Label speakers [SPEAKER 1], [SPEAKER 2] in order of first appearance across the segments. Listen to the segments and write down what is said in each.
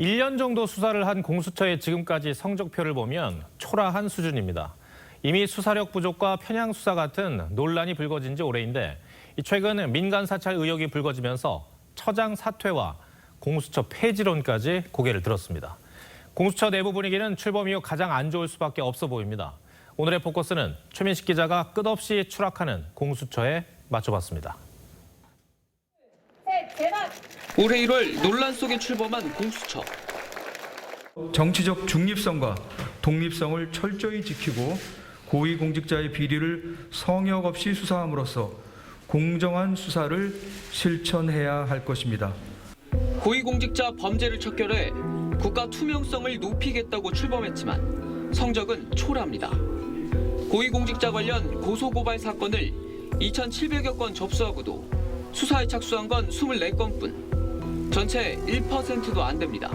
[SPEAKER 1] 1년 정도 수사를 한 공수처의 지금까지 성적표를 보면 초라한 수준입니다. 이미 수사력 부족과 편향 수사 같은 논란이 불거진 지 오래인데 최근 민간 사찰 의혹이 불거지면서 처장 사퇴와 공수처 폐지론까지 고개를 들었습니다. 공수처 내부 분위기는 출범 이후 가장 안 좋을 수밖에 없어 보입니다. 오늘의 포커스는 최민식 기자가 끝없이 추락하는 공수처에 맞춰봤습니다.
[SPEAKER 2] 올해 1월 논란 속에 출범한 공수처.
[SPEAKER 3] 정치적 중립성과 독립성을 철저히 지키고 고위공직자의 비리를 성역 없이 수사함으로써 공정한 수사를 실천해야 할 것입니다.
[SPEAKER 2] 고위공직자 범죄를 척결해 국가 투명성을 높이겠다고 출범했지만 성적은 초라합니다. 고위공직자 관련 고소고발 사건을 2,700여 건 접수하고도 수사에 착수한 건 24건뿐, 전체 1%도 안 됩니다.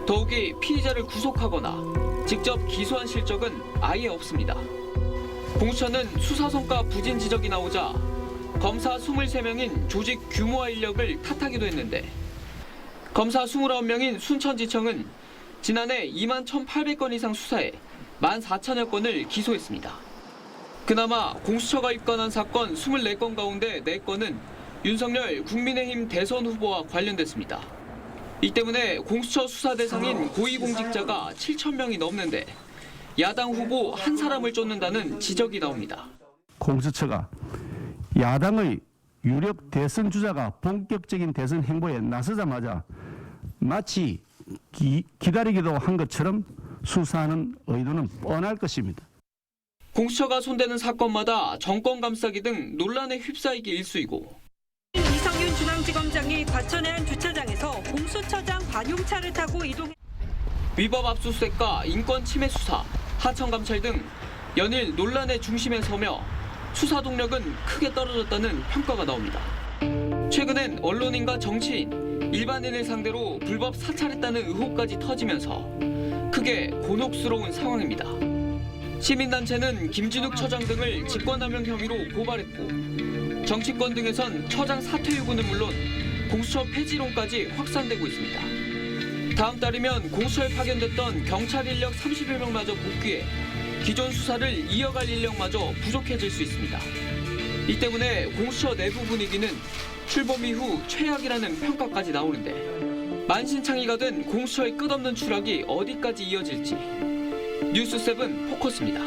[SPEAKER 2] 더욱이 피의자를 구속하거나 직접 기소한 실적은 아예 없습니다. 공수처는 수사 성과 부진 지적이 나오자 검사 23명인 조직 규모와 인력을 탓하기도 했는데 검사 29명인 순천지청은 지난해 21,800건 이상 수사해 14,000여 건을 기소했습니다. 그나마 공수처가 입건한 사건 24건 가운데 4건은 윤석열 국민의힘 대선 후보와 관련됐습니다. 이 때문에 공수처 수사 대상인 고위공직자가 7,000명이 넘는데 야당 후보 한 사람을 쫓는다는 지적이 나옵니다.
[SPEAKER 4] 공수처가 야당의 유력 대선 주자가 본격적인 대선 행보에 나서자마자 마치 기다리기도 한 것처럼 수사하는 의도는 뻔할 것입니다.
[SPEAKER 2] 공수처가 손대는 사건마다 정권 감싸기 등 논란에 휩싸이기 일쑤이고
[SPEAKER 5] 이성윤 중앙지검장이 과천의 한 주차장에서 공수처장 관용차를 타고 이동해
[SPEAKER 2] 위법 압수수색과 인권 침해 수사, 하청 감찰 등 연일 논란의 중심에 서며 수사 동력은 크게 떨어졌다는 평가가 나옵니다. 최근엔 언론인과 정치인, 일반인을 상대로 불법 사찰했다는 의혹까지 터지면서 크게 곤혹스러운 상황입니다. 시민단체는 김진욱 처장 등을 직권남용 혐의로 고발했고 정치권 등에선 처장 사퇴 요구는 물론 공수처 폐지론까지 확산되고 있습니다. 다음 달이면 공수처에 파견됐던 경찰 인력 30여 명마저 복귀해 기존 수사를 이어갈 인력마저 부족해질 수 있습니다. 이 때문에 공수처 내부 분위기는 출범 이후 최악이라는 평가까지 나오는데 만신창이가 된 공수처의 끝없는 추락이 어디까지 이어질지 뉴스7 포커스입니다.